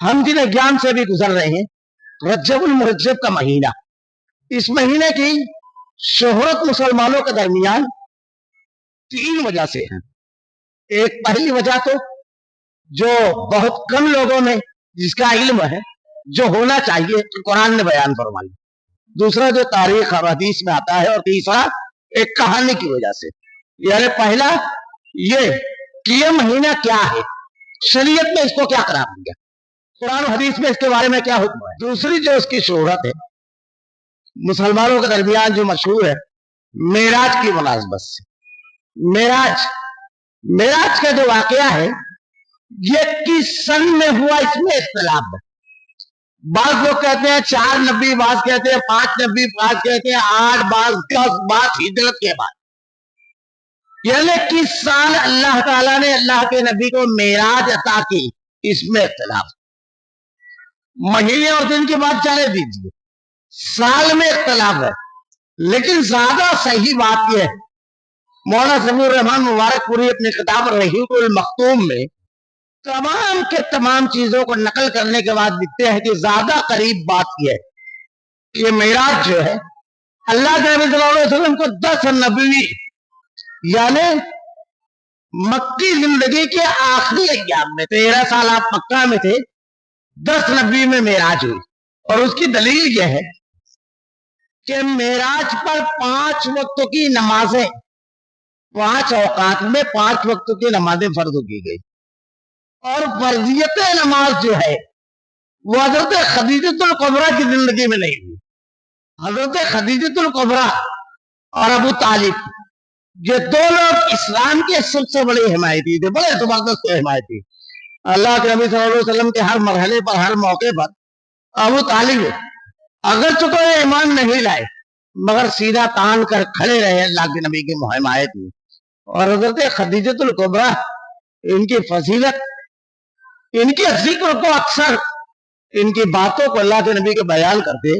हम जिन्हें ज्ञान से भी गुजर रहे हैं, रज्जबुल मुरज्जब का महीना, इस महीने की शोहरत मुसलमानों के दरमियान 3 वजह से है। एक पहली वजह तो जो बहुत कम लोगों में जिसका इल्म है, जो होना चाहिए, तो कुरान ने बयान फरमाई। दूसरा जो तारीख और हदीस में आता है, और तीसरा एक कहानी की वजह से। यानी पहला ये कि ये महीना क्या है, शरीयत में इसको क्या करार दिया, कुरान हदीस में इसके बारे में क्या हुक्म है। दूसरी जो इसकी शोहरत है मुसलमानों के दरमियान जो मशहूर है, मेराज की मुनासबत से। मेराज का जो वाकया है ये किस सन में हुआ, इसमें इख्तिलाफ है। बाज लोग कहते हैं 4 नबी, बाज कहते हैं 5 नबी, बाज कहते हैं 8, बाज 10, बाज हिजरत के बाद। यानी किस साल अल्लाह ताला ने अल्लाह के नबी को मेराज अता की, इसमें इख्तिलाफ। महीने और दिन की बात जाने दीजिए, साल में इख्तिलाफ है। लेकिन ज्यादा सही बात यह है, मौलाना समीउर रहमान मुबारकपुरी अपनी किताब रहीकुल मखतूम में तमाम के तमाम चीजों को नकल करने के बाद लिखते हैं कि ज्यादा करीब बात यह है कि मेराज जो है अल्लाह के नबी सल्लल्लाहु अलैहि वसल्लम को 10 नबी यानी मक्की जिंदगी के आखिरी अय्याम में, 13 साल आप मक्का में थे, 10 नबी में मेराज हुई। और उसकी दलील यह है कि मेराज पर 5 वक्तों की नमाजें, 5 औकात में 5 वक्तों की नमाजें फर्ज की गई। और फर्जियत नमाज जो है वो हजरत खदीजतुल कुबरा की जिंदगी में नहीं हुई। हजरत खदीजतुल कुबरा और अबू तालिब, ये 2 लोग इस्लाम के सबसे बड़े हिमायती थे, बड़े जबरदस्त हिमायती। अल्लाह के नबी सल्लल्लाहु अलैहि वसल्लम के हर मरहले पर, हर मौके पर अबू तालिब अगर तो कोई ईमान नहीं लाए मगर सीधा तान कर खड़े रहे अल्लाह के नबी की हिमायत में। और हजरत खदीजतुल कुबरा, इनकी फजीलत, इनकी जिक्र को अक्सर, इनकी बातों को अल्लाह के नबी के बयान करते।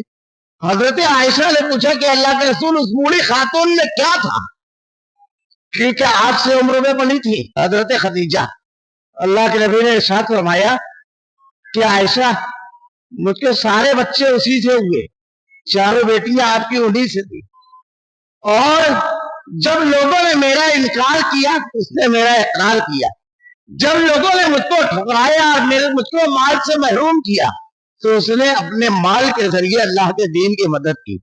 हजरत आयशा ने पूछा कि अल्लाह के रसूल, उस बूढ़ी खातून में क्या था कि क्या आपसे उम्र में बड़ी थी? हजरत खदीजा, अल्लाह के नबी ने इरशाद फरमाया कि आयशा, मुझके सारे बच्चे उसी से हुए, 4 बेटियां आपकी उन्हीं से थी। और जब लोगों ने मेरा इनकार किया, उसने मेरा इकरार किया। जब लोगों ने मुझको ठुकराया और मुझको माल से महरूम किया, तो उसने अपने माल के जरिए अल्लाह के दीन की मदद की।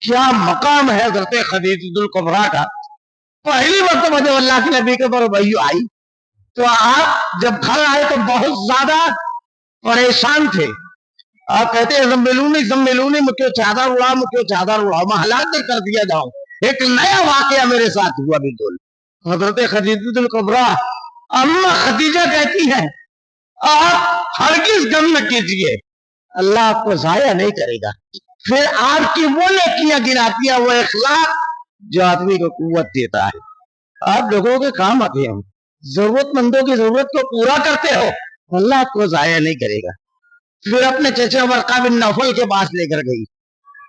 क्या मकाम है हज़रत खदीजतुल कुबरा का। पहली मर्तबा जब अल्लाह के नबी के ऊपर वही आई तो आप जब घर आए तो बहुत ज्यादा परेशान थे। आप कहते हैं जम्मिलूनी, मुझे चादर उड़ाओ, मुझे चादर उड़ाओ, मैं हलाक कर दिया जाऊं। एक नया वाकया मेरे साथ हुआ। बिल्कुल हज़रत खदीजतुल कुबरा अम्मा खदीजा कहती है, आप हरगिज़ गम न कीजिए, अल्लाह आपको जाया नहीं करेगा। फिर आपकी वो नेकियां गिनाती है, वो इखलाक जो आदमी को कुव्वत देता है। आप लोगों के काम आते हो, जरूरतमंदों की जरूरत को पूरा करते हो, अल्लाह आपको जाया नहीं करेगा। फिर अपने चचा वर्का बिन नौफल के पास लेकर गई,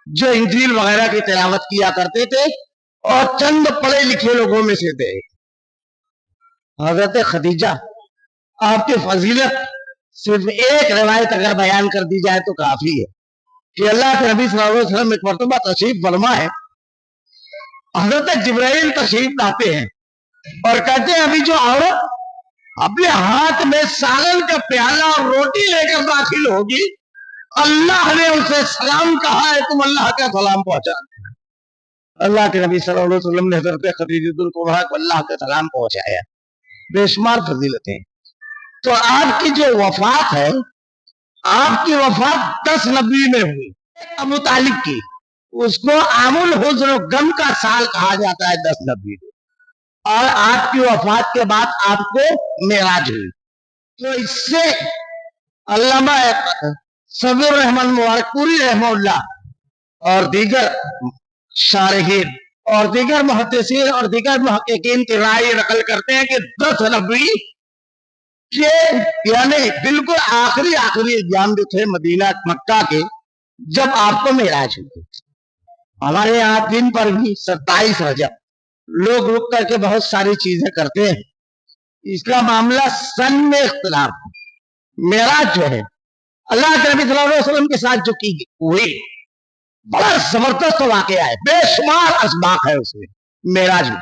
जो इंजील वगैरह की तिलावत किया करते थे और चंद पढ़े लिखे लोगों में से थे। हजरत खदीजा, आपकी फजीलत सिर्फ एक रिवायत अगर बयान कर दी जाए तो काफी है कि अल्लाह के नबी सल्लल्लाहु अलैहि वसल्लम एक मर्तबा तशरीफ फरमा है। हजरत जिब्राइल तशरीफ लाते हैं और कहते हैं, अभी जो औरत अपने हाथ में सालन का प्याला और रोटी लेकर दाखिल होगी, अल्लाह ने उसे सलाम कहा है, तुम अल्लाह का सलाम पहुंचा। अल्लाह के नबी सल्लल्लाहु अलैहि वसल्लम ने हजरत खदीजतुल कुबरा को अल्लाह का सलाम पहुंचाया। बेशुमार फजीलतें। तो आपकी जो वफात है, आपकी वफात 10 नबी में हुई। अबू तालिब की, उसको आमुल हुज़्न, गम का साल कहा जाता है 10 नबी में। और आपकी वफात के बाद आपको मेराज हुई। तो इससे अल्लामा समीउर रहमान मुबारकपुरी रहमहुल्लाह और दीगर शारहीन और दीगर मुहद्दिसीन और दीगर मुहक्किकीन की राय नकल करते हैं कि 10 नबी के यानी बिल्कुल आखिरी अय्याम जो थे मदीना मक्का के, जब आपको मेराज हुई। हमारे यहाँ दिन पर भी 27 रजब लोग रुक करके बहुत सारी चीजें करते हैं। इसका मामला सन में इख्तिलाफ। मेराज जो है अल्लाह के नबी सल्लल्लाहु अलैहि वसल्लम के साथ जो की हुई बड़ा जबरदस्त वाकया है, बेशुमार असबाक है उसमें मेराज में।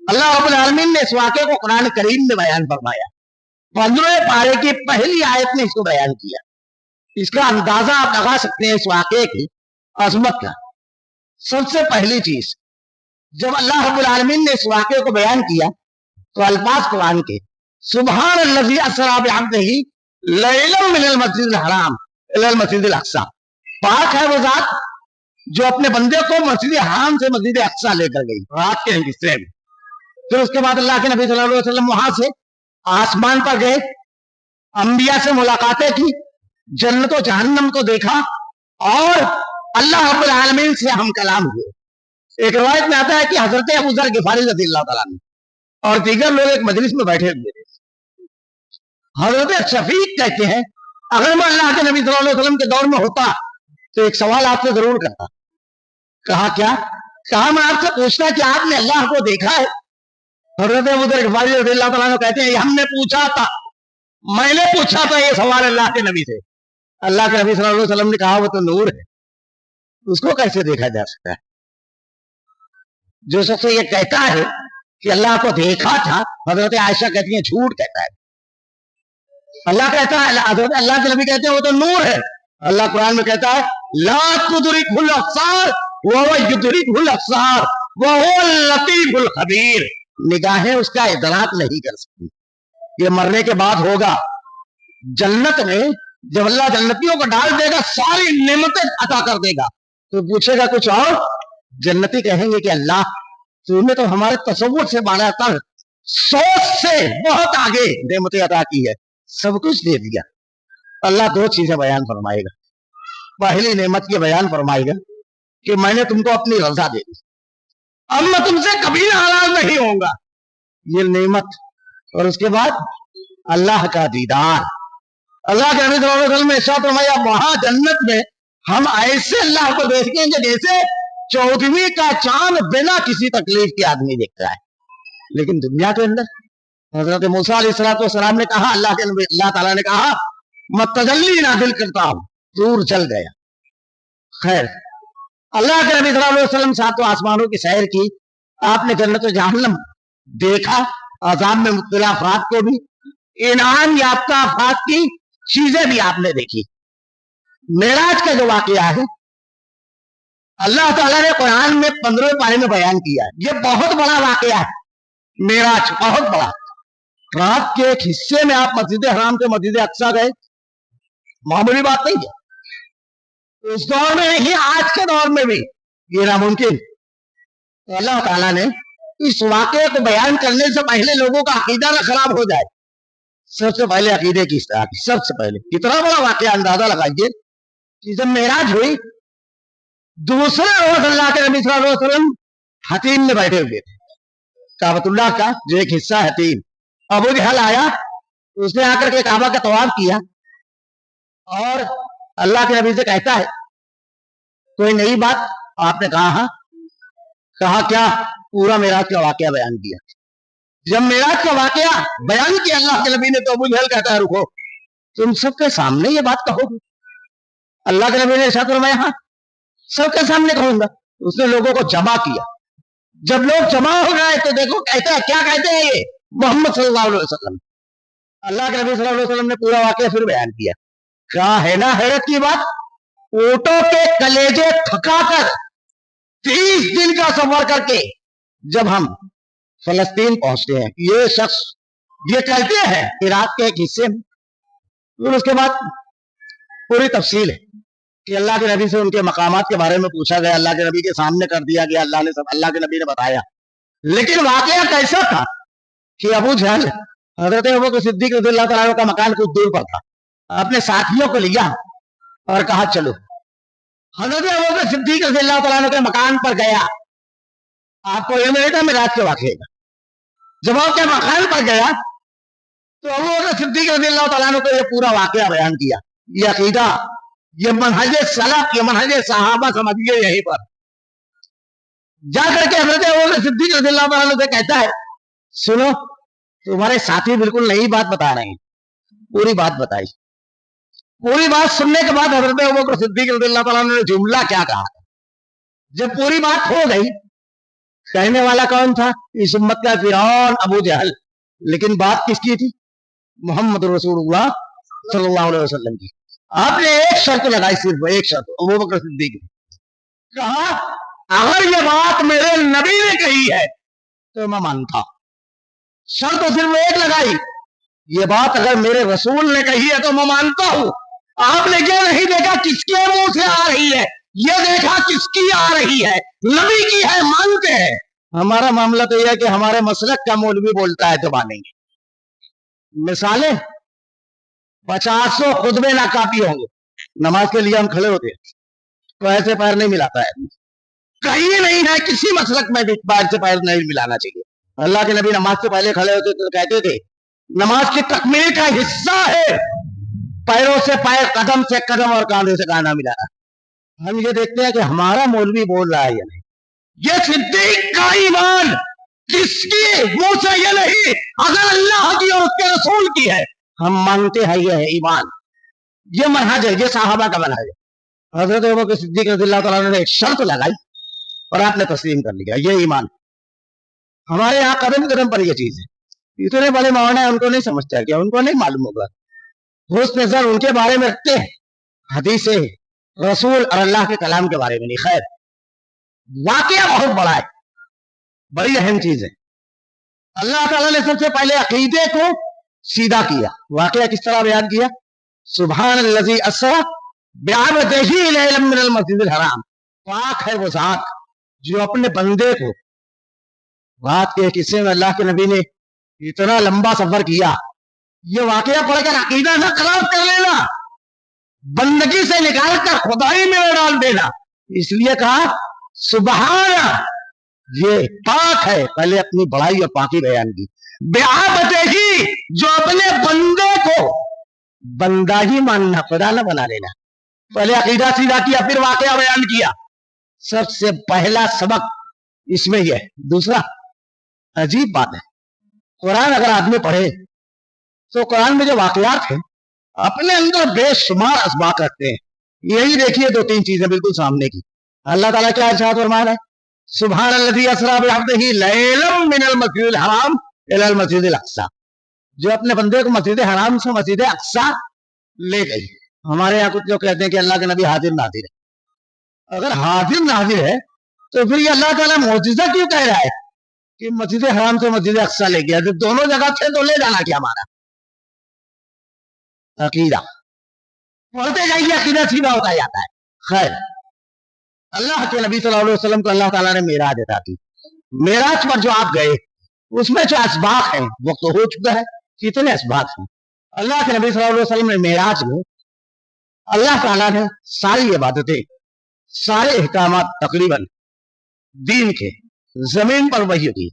अल्लाह रब्बुल आलमीन ने इस वाक़े को कुरान करीम में बयान फरमाया। 15वें पारे की पहली आयत ने इसको बयान किया। इसका अंदाजा आप लगा सकते हैं इस वाक़े की अजमत का। सबसे पहली चीज, जब अल्लाह रब्बुल आलमीन ने इस वाक़े को बयान किया तो अल्फाज कुरान के, सुबहान अल्लज़ी अस्रा बिअब्दिही लैलन मिनल मस्जिदिल हराम इलल मस्जिदिल अक्सा, पाक है वो जात जो अपने बंदे को मस्जिद हराम से मस्जिद अक्सा लेकर गई रात के हिस्से में। फिर उसके बाद अल्लाह के नबी सल्लल्लाहु अलैहि वसल्लम वहां से आसमान पर गए, अंबिया से मुलाकातें की, जन्नत और जहन्नम को देखा और अल्लाह रब्बुल आलमीन से हम कलाम हुए। एक रिवायत में आता है कि हजरत अबू ज़र गिफारी रज़ियल्लाहु तआला अन्हु और दीगर लोग एक मजलिस में बैठे हुए थे। हजरत शफीक कहते हैं, अगर मैं अल्लाह के नबी सल्लल्लाहु अलैहि वसल्लम के दौर में होता तो एक सवाल आपसे जरूर करता। कहा क्या? कहा मैं आपसे पूछता कि आपने अल्लाह को देखा है? हजरत अबू ज़र गिफारी रज़ियल्लाहु तआला अन्हु कहते हैं, हमने पूछा था, मैंने पूछा था ये सवाल अल्लाह के नबी से। अल्लाह के नबी सल्लल्लाहु अलैहि वसल्लम ने कहा वो तो नूर है, उसको कैसे देखा जा सकता है? जो शख्स ये कहता है कि अल्लाह को देखा था, हजरत आयशा कहती है झूठ कहता है। अल्लाह कहता है, अल्लाह के नबी कहते हैं वो तो नूर है। अल्लाह कुरान में कहता है ला तुदरिकुल अब्सार व हुवा युदरिकुल अब्सार व हुवल लतीफुल खबीर, निगाहें उसका इदराक नहीं कर सकती। ये मरने के बाद होगा। जन्नत में जब अल्लाह जन्नतियों को डाल देगा, सारी नेमतें अता कर देगा, तो पूछेगा कुछ और, जन्नती कहेंगे कि अल्लाह तूने तो हमारे तसव्वुर से बढ़ाकर, सोच से बहुत आगे नेमतें अता की है, सब कुछ दे दिया। अल्लाह दो चीजें बयान फरमाएगा। पहली नेमत ये बयान फरमाएगा कि मैंने तुमको अपनी रजा दे दी, अब मैं तुमसे कभी नाराज नहीं होऊंगा, ये नेमत। और उसके बाद अल्लाह का दीदार। अल्लाह के नबी सल्लल्लाहु अलैहि वसल्लम ने इरशाद फरमाया, वहां जन्नत में हम ऐसे अल्लाह को देखेंगे जैसे 14वीं का चांद बिना किसी तकलीफ के आदमी देखता है। लेकिन दुनिया के अंदर हजरत मूसा अलैहिस्सलाम ने कहा, अल्लाह ताला ने कहा मैं तजल्ली नाज़िल करता हूं, दूर चल गया। खैर, अल्लाह के नबी सल्लल्लाहु अलैहि वसल्लम सातों आसमानों की सैर की, आपने जन्नत और जहन्नम देखा, अज़ाब में मुब्तला अफराद को भी, इनाम याफ्ता अफराद की चीजें भी आपने देखी। मेराज का जो वाकया है अल्लाह ताला ने कुरान में 15वें पारे में बयान किया। ये बहुत बड़ा वाकया है, मेराज बहुत बड़ा। रात के एक हिस्से में आप मस्जिद हराम से मस्जिद अक्सा गए, मामूली बात नहीं है। उस दौर में नहीं, आज के दौर में भी ये नामुमकिन। तो अल्लाह ताला ने इस वाकये को बयान करने से पहले लोगों का अकीदा ना खराब हो जाए, सबसे पहले अकीदे की इस्लाह की। सबसे पहले कितना बड़ा वाकया, अंदाजा लगाइए कि जब मेराज हुई, दूसरे रोज अल्लाह के नबी सल्लल्लाहु अलैहि वसल्लम हतीम में बैठे हुए थे, काबतुल्लाह का जो एक हिस्सा हतीम। अबू जहल आया, उसने आकर के काबा का तवाफ किया और अल्लाह के नबी से कहता है कोई नई बात? आपने कहा हाँ। कहा क्या? पूरा मेराज का वाकया बयान किया। जब मेराज का वाकया बयान किया अल्लाह के नबी ने, तो अबू जहल कहता है रुको, तुम सबके सामने ये बात कहो? अल्लाह के नबी ने इरशाद फरमाया हाँ, सबके सामने कहूंगा। उसने लोगों को जमा किया। जब लोग जमा हो गए तो देखो कहता है, क्या कहते हैं ये? मोहम्मद सल्लल्लाहु अलैहि वसल्लम। अल्लाह के नबी सल्लल्लाहु अलैहि वसल्लम ने पूरा वाकया फिर बयान किया। क्या है ना हैरत की बात, ऊंटों के कलेजे थकाकर 30 दिन का सफर करके जब हम फलस्तीन पहुंचते हैं, ये शख्स ये कहते हैं इराक के एक हिस्से में। फिर उसके बाद पूरी तफसील है कि अल्लाह के नबी से उनके मकामात के बारे में पूछा गया, अल्लाह के नबी के सामने कर दिया गया, अल्लाह के नबी ने बताया। लेकिन वाकया कैसा था कि अबू जहल, हजरत अबू बकर सिद्दीक रज़ियल्लाहु तआला अन्हु का मकान कुछ दूर पर था, अपने साथियों को लिया और कहा चलो। हजरत अबू बकर सिद्दीक रज़ियल्लाहु तआला अन्हु के मकान पर गया। आपको यह मिलेगा मेराज के वाकये का। जब आपके मकान पर गया तो अबू बकर सिद्दीक रज़ियल्लाहु तआला अन्हु को यह पूरा वाकया बयान किया। यह अकीदा, ये मनहज सलफ, ये मनहज सहाबा समझिए। यहीं पर जाकर के हजरत अबू बकर सिद्दीक रज़ियल्लाहु तआला अन्हु से कहता है सुनो, तुम्हारे साथी बिल्कुल नई बात बता रहे हैं। पूरी बात बताई। पूरी बात सुनने के बाद हजरत अबू बकर सिद्दीक रज़ियल्लाहु ताला अन्हु ने जुमला क्या कहा? जब पूरी बात हो गई, कहने वाला कौन था? इस उम्मत का फिरौन अबू जहल, लेकिन बात किसकी थी? मोहम्मद रसूलुल्लाह सल्लल्लाहु अलैहि वसल्लम की। आपने एक शर्त लगाई, सिर्फ एक शर्त, अबू बकर सिद्दीक ने कहा, अगर ये बात मेरे नबी ने कही है तो मैं मानता हूं। शर्त तो सिर्फ एक लगाई, ये बात अगर मेरे रसूल ने कही है तो मैं मानता हूं। आपने ये नहीं देखा किसके मुंह से आ रही है, ये देखा किसकी आ रही है, नबी की है, मानते हैं। हमारा मामला तो यह है कि हमारे मसलक का मौलवी बोलता है तो मानेंगे। मिसालें 50 खुतबे ना काफी होंगे, नमाज के लिए हम खड़े होते हैं तो ऐसे पैर नहीं मिलाता है, कहीं नहीं है किसी मसलक में भी पैर से पैर नहीं मिलाना चाहिए। अल्लाह के नबी नमाज से पहले खड़े होते तो कहते थे नमाज की तकमील का हिस्सा है पैरों से पैर, कदम से कदम और कांधे से कांधा मिलाना। हम ये देखते हैं कि हमारा मौलवी बोल रहा है या नहीं। ये सिद्दीक का ईमान किसकी मुंह से ये नहीं, अगर अल्लाह की और उसके रसूल की है हम मानते हैं, ये है ईमान, ये मनहज है, ये साहबा का मनहज है। हजरत अबू बकर सिद्दीक रज़ियल्लाहु ताला ने एक शर्त लगाई और आपने तस्लीम कर लिया, ये ईमान। हमारे यहाँ कदम कदम पर ये चीज है। इतने बड़े मौलाना है, उनको नहीं समझता है क्या? उनको नहीं मालूम होगा। हुस्न नजर उनके बारे में रखते हैं, हदीस रसूल और अल्लाह के कलाम के बारे में नहीं। खैर, वाकया बहुत बड़ा है, बड़ी अहम चीज है। अल्लाह ताला ने सबसे पहले अकीदे को सीधा किया। वाकया किस तरह बयान किया? सुब्हानल्लज़ी अस्रा बिअब्दिही लैलन मिनल मस्जिदिल हराम, पाक है वो ज़ात जो अपने बंदे को, रात के किस्से में अल्लाह के नबी ने इतना लंबा सफर किया। ये वाकया पढ़कर अकीदा ना खराब कर लेना, बंदगी से निकाल कर खुदाई में डाल देना। इसलिए कहा सुबहान, ये पाक है, पहले अपनी बड़ाई और पाकी बयान की। बिअब्दिही, जो अपने बंदे को बंदा ही मानना, खुदा ना बना लेना। पहले अकीदा सीधा किया, फिर वाकया बयान किया। सबसे पहला सबक इसमें यह है। दूसरा, अजीब बात है, कुरान अगर आदमी पढ़े तो कुरान में जो वाकयात हैं अपने अंदर बेशुमार असबाक रखते हैं। यही देखिए दो तीन चीजें बिल्कुल सामने की। अल्लाह ताला क्या इरशाद फरमा रहा है? सुब्हानल्लज़ी अस्रा बिअब्दिही लैलन मिनल मस्जिदिल हराम इलल मस्जिदिल अक्सा, जो अपने बंदे को मस्जिद हराम से मस्जिद अक्सा ले गई। हमारे यहाँ कुछ लोग कहते हैं कि अल्लाह के नबी हाजिर नाजिर है। अगर हाजिर नाजिर है तो फिर ये अल्लाह ताला मौजिज़ा क्यों कह रहा है कि मस्जिद हराम से मस्जिद अक्सा ले गया? जब दोनों जगह थे तो ले जाना क्या हमारा? अकीदा पढ़ते जाइए, अकीदा सीधा होता जाता है। खैर, अल्लाह के नबी सल्लल्लाहु अलैहि वसल्लम को अल्लाह ताला ने मेराज अता की। मेराज पर जो आप गए उसमें जो असबाक हैं वो तो हो चुका है। कितने असबाक हैं? अल्लाह के नबी सल्लल्लाहु अलैहि वसल्लम ने मेराज में अल्लाह ताला ने सारी इबादतें, सारे अहकामात तकरीबन दीन के जमीन पर वही की,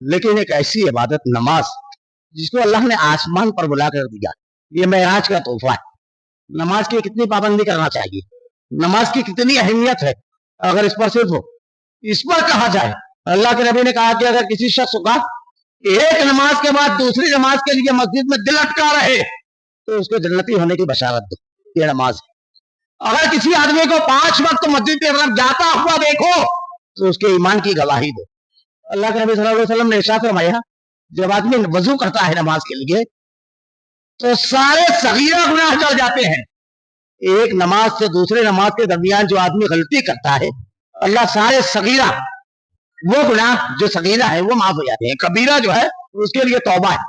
लेकिन एक ऐसी इबादत नमाज जिसको अल्लाह ने आसमान पर बुला कर दिया, ये मेराज का तोहफा है। नमाज की कितनी पाबंदी करना चाहिए, नमाज की कितनी अहमियत है, अगर इस पर सिर्फ इस पर कहा जाए। अल्लाह के नबी ने कहा कि अगर किसी शख्स का एक नमाज के बाद दूसरी नमाज के लिए मस्जिद में दिल अटका रहे तो उसको जन्नती होने की बशारत दो, ये नमाज है। अगर किसी आदमी को 5 वक्त मस्जिद की तरफ जाता हुआ देखो तो उसके ईमान की गवाही दो। अल्लाह के नबी सल्लल्लाहु अलैहि वसल्लम ने इरशाद फरमाया, जब आदमी वजू करता है नमाज के लिए तो सारे सगीरा गुनाह जल जाते हैं। एक नमाज से दूसरे नमाज के दरमियान जो आदमी गलती करता है, अल्लाह सारे सगीरा, वो गुनाह जो सगीरा है वो माफ हो जाते हैं। कबीरा जो है उसके लिए तौबा है।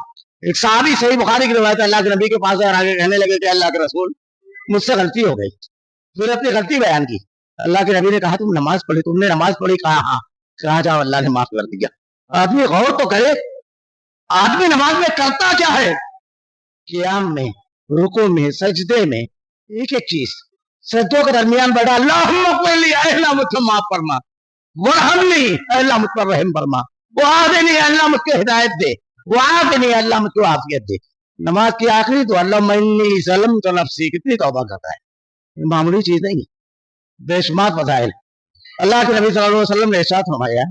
एक साहबी सही बुखारी की रिवायत, अल्लाह के नबी के पास और आगे कहने लगे कि अल्लाह के रसूल, मुझसे गलती हो गई। फिर अपनी गलती बयान की। अल्लाह के नबी ने कहा, तुम नमाज पढ़ी, तुमने नमाज पढ़ी? कहा हाँ। कहा जाओ, अल्लाह ने माफ कर दिया। आदमी गौर तो करे, आदमी नमाज में करता क्या है? क़ियाम में, रुकू में, सजदे में, एक एक चीज, सजदों के दरमियान बैठा, अल्लाह मुझको माफ फरमा, वरहमनी, अल्लाह मुझ पर रहम फरमा, वो आदमी अल्लाह मुझको हिदायत दे, वो आदमी अल्लाह मुझको आफियत दे। नमाज की आखिरी तो अल्लाह मन्नी सलम तो नफ्सी, कितनी तौबा करता है। मामूली चीज नहीं, बेशुमार फज़ाइल। अल्लाह के नबी सल्लल्लाहु अलैहि वसल्लम ने इरशाद फरमाया,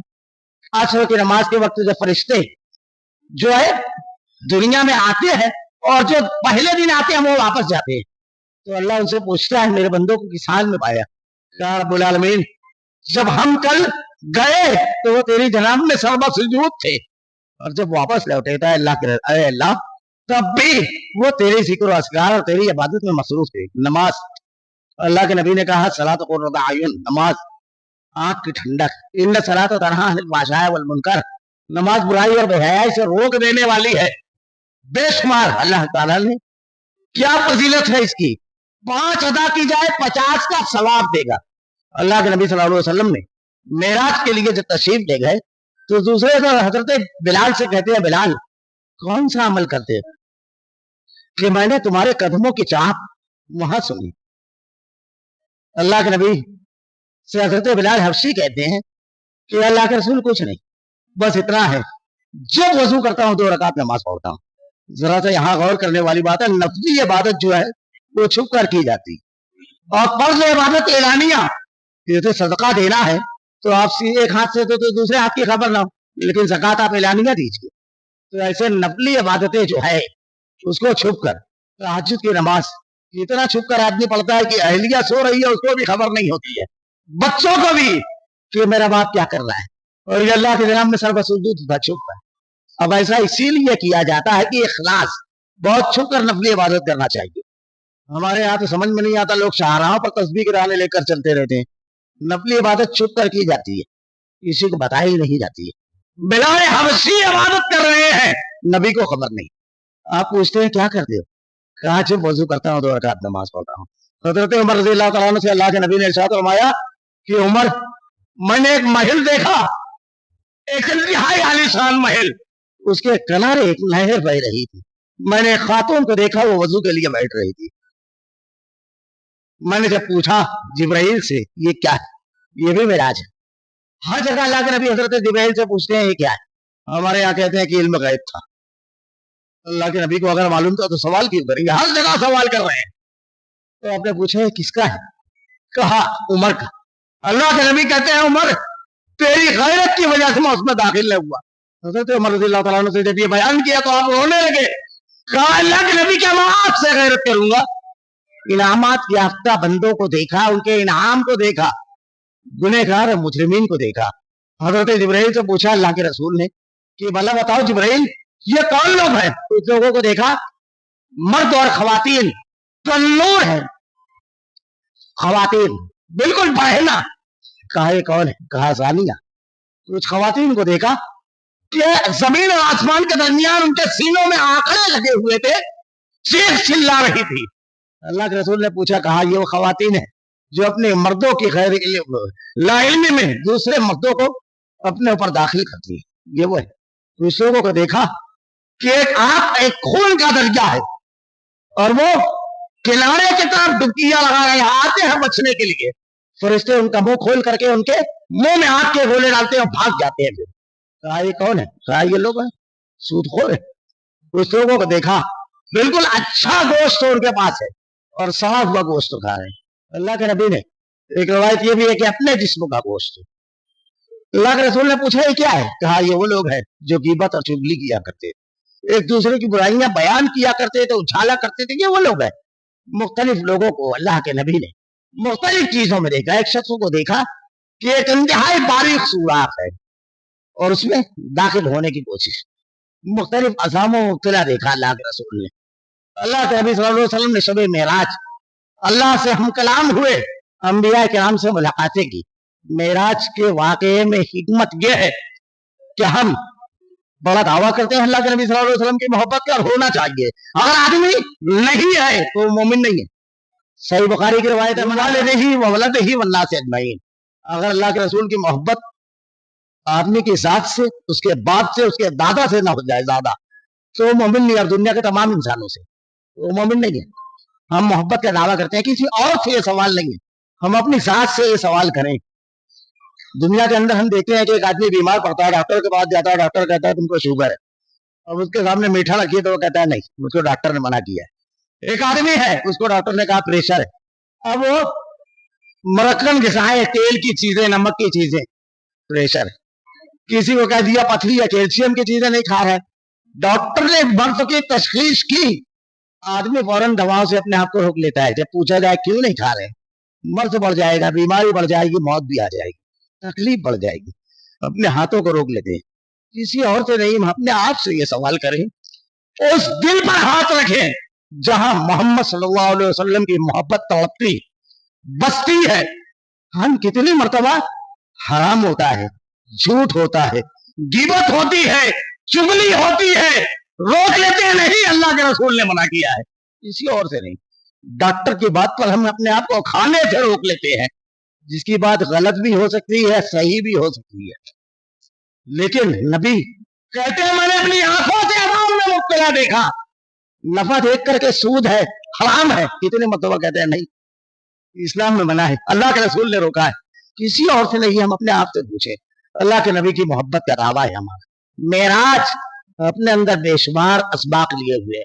असर की नमाज के वक्त जब फरिश्ते जो है दुनिया में आते हैं और जो पहले दिन आते हैं वो वापस जाते हैं, تو اللہ उनसे पूछता है मेरे बंदों को किस हाल में पाया? कहा रब्बुल आलमीन जब हम कल गए तो वो तेरी जनाब में सर्व सुजूद थे, और जब वापस लौटे था अल्लाह तब भी वो तेरे जिक्र और अस्कार और तेरी इबादत में मसरूफ थे। नमाज, अल्लाह के नबी ने कहा सलात कुर्रत आयुन, नमाज आंख की ठंडक, इन सलात तनहा अनिल फ़हशाइ वल मुनकर, नमाज बुराई और बेहयाई से रोक देने वाली है। बेशुमार अल्लाह ताला ने क्या फजीलत है इसकी, 5 अदा की जाए 50 का सवाब देगा। अल्लाह के नबी सल्लल्लाहु अलैहि वसल्लम ने मेराज के लिए जब तशरीफ ले गए तो दूसरे तो हजरत बिलाल से कहते हैं, बिलाल कौन सा अमल करते हो कि मैंने तुम्हारे कदमों की चाह वहां सुनी। अल्लाह के नबी से हजरत बिलाल हबशी कहते हैं कि अल्लाह के रसूल कुछ नहीं, बस इतना है, जब वजू करता हूँ 2 रकात नमाज पढ़ता हूँ। जरा सा यहाँ गौर करने वाली बात है, नफली इबादत जो है वो छुप कर की जाती, और फर्ज इबादत एलानिया, जैसे सदका देना है तो आप एक हाथ से तो दूसरे हाथ की खबर ना हो, लेकिन ज़कात आप एलानिया दीजिए। तो ऐसे नफली इबादतें जो है उसको छुप कर, तहज्जुद की नमाज इतना छुप कर आदमी पढ़ता है कि अहलिया सो रही है उसको भी खबर नहीं होती है, बच्चों को भी कि मेरा बाप क्या कर रहा है, और ये अल्लाह के जनाब में सर्वसुजूद था छुप कर। अब ऐसा इसीलिए किया जाता है कि इखलास, बहुत छुप कर नफली इबादत करना चाहिए। हमारे यहाँ तो समझ में नहीं आता, लोग शाहराहों पर तस्बीह के दाने लेकर चलते रहते हैं। नफली इबादत छुप कर की जाती है, किसी को बताई नहीं जाती है। बिलाल हबशी इबादत कर रहे हैं, नबी को खबर नहीं। आप पूछते हैं क्या करते हो? कहा जब वजू करता हूँ 2 रकात नमाज पढ़ता हूँ। हज़रत उमर रज़ी अल्लाह तआला अन्हु से अल्लाह के नबी ने इरशाद फरमाया कि उमर, मैंने एक महल देखा, एक इंतहाई आलीशान महल, उसके किनारे एक नहर बह रही थी। मैंने एक खातून को देखा, वो वजू के लिए बैठ रही थी। मैंने जब पूछा जिब्राइल से ये क्या है, ये भी मेराज है। हर जगह अल्लाह के नबी हजरत जिब्राइल से पूछते हैं ये क्या है, हमारे यहाँ कहते हैं कि इल्म गैब था। अल्लाह के नबी को अगर मालूम था तो सवाल क्यों करेंगे, हर जगह सवाल कर रहे हैं। तो आपने पूछा किसका है? कहा उमर का। अल्लाह के नबी कहते हैं उमर तेरी गैरत की वजह से मैं उसमें दाखिल नहीं हुआ। हजरत उमर रज़ी अल्लाह तआला अन्हु से जब ये बयान किया तो आप रोने लगे। कहा अल्लाह के नबी क्या मैं आपसे गैरत करूंगा? इनामात याफ्ता बंदों को देखा, उनके इनाम को देखा, गुनहगार और मुजरिमीन को देखा। हजरत जिब्राइल से पूछा अल्लाह के रसूल ने कि भला बताओ जिब्राइल ये कौन लोग हैं? कुछ लोगों को देखा, मर्द और खवातीन, तन्नूर है, खवातीन बिल्कुल बहना। कहा ये कौन है? कहा सानिया। कुछ खवातीन को देखा कि जमीन और आसमान के दरमियान उनके सीनों में आंकड़े लगे हुए थे, चीख चिल्ला रही थी। अल्लाह के रसूल ने पूछा, कहा ये वो खवातीन है जो अपने मर्दों की खैर लाइल्मी में दूसरे मर्दों को अपने ऊपर दाखिल करती है, ये वो है। कुछ लोगों को देखा कि एक खून का दरिया है और वो किनारे की तरफ डुबकियां लगा रहे हैं, आते हैं बचने के लिए। फरिश्ते उनका मुंह खोल करके उनके मुंह में आग के गोले डालते हैं और भाग जाते हैं। कहा ये कौन है? कहा ये लोग हैं, सूदखोर है। कुछ लोगों को देखा बिल्कुल अच्छा गोश्त उनके पास है और साफ हुआ गोश्त खा रहे हैं। अल्लाह के नबी ने, एक रवायत ये भी है कि अपने जिस्म का गोश्त। अल्लाह के रसूल ने पूछा ये क्या है? कहा ये वो लोग हैं जो गीबत और चुगली किया करते थे, एक दूसरे की बुराइयां बयान किया करते थे, उछाला करते थे, ये वो लोग हैं। मुख्तलिफ लोगों को अल्लाह के नबी ने मुख्तलिफ चीजों में देखा। एक शख्स को देखा कि एक इंतहाई बारीक सुराख है और उसमें दाखिल होने की कोशिश। मुख्तलिफ अज़ामों मुब्तला देखा अल्लाह के रसूल ने। अल्लाह के नबी सल्लल्लाहु अलैहि वसल्लम ने शब मेराज अल्लाह से हम कलाम हुए, अंबिया किराम से मुलाकातें की। मेराज के वाक़े में हिकमत यह है कि हम बड़ा दावा करते हैं अल्लाह के नबी सल्लल्लाहु अलैहि वसल्लम की मोहब्बत का, होना चाहिए। अगर आदमी नहीं है तो मोमिन नहीं है। सही बुखारी की रवायत है, मनालिही व वलदिही वन्नास अजमईन। अगर अल्लाह के रसूल की मोहब्बत आदमी की जात से, उसके बाप से, उसके दादा से ना हो जाए ज्यादा, तो मोमिन नहीं। और दुनिया के तमाम इंसानों से वो मोमिन नहीं है। हम मोहब्बत का दावा करते हैं, किसी और से ये सवाल नहीं है, हम अपनी जात से ये सवाल करें। दुनिया के अंदर हम देखते हैं कि एक आदमी बीमार पड़ता है, डॉक्टर के पास जाता है, डॉक्टर कहता है तुमको शुगर है। अब उसके सामने मीठा रखिए तो वो कहता है नहीं, मुझको डॉक्टर ने मना किया है। एक आदमी है, उसको डॉक्टर ने कहा प्रेशर है। अब वो मरक्कन गिज़ाएं, तेल की चीजें, नमक की चीजें, प्रेशर है। किसी को कह दिया पथरी या कैल्शियम की चीजें नहीं खा रहा है। डॉक्टर ने मर्द की तशखीस की आदमी फौरन दवाओं से अपने आप को रोक लेता है। जब पूछा जाए क्यों नहीं खा रहे, मर्ज बढ़ जाएगा, बीमारी बढ़ जाएगी, मौत भी आ जाएगी, तकलीफ बढ़ जाएगी, अपने हाथों को रोक लेते हैं। किसी और से नहीं, हम अपने आप से ये सवाल करें, उस दिल पर हाथ रखें जहां मोहम्मद सल्लल्लाहु अलैहि वसल्लम की मोहब्बत तड़पती बसती है। हम कितनी मर्तबा हराम होता है, झूठ होता है, गिबत होती है, चुगली होती है, रोक लेते हैं, नहीं अल्लाह के रसूल ने मना किया है, किसी और से नहीं। डॉक्टर की बात पर हम अपने आप को खाने से रोक लेते हैं, जिसकी बात गलत भी हो सकती है, सही भी हो सकती है। लेकिन नबी कहते हैं मैंने अपनी आंखों से हराम में मुब्तला देखा, नफा देख करके सूद है, हराम है, कितने मर्तबा कहते हैं नहीं, इस्लाम में मना है, अल्लाह के रसूल ने रोका है, किसी और से नहीं। हम अपने आप से पूछे, अल्लाह के नबी की मोहब्बत का दावा है हमारा। मेराज अपने अंदर बेशुमार असबाक लिए हुए,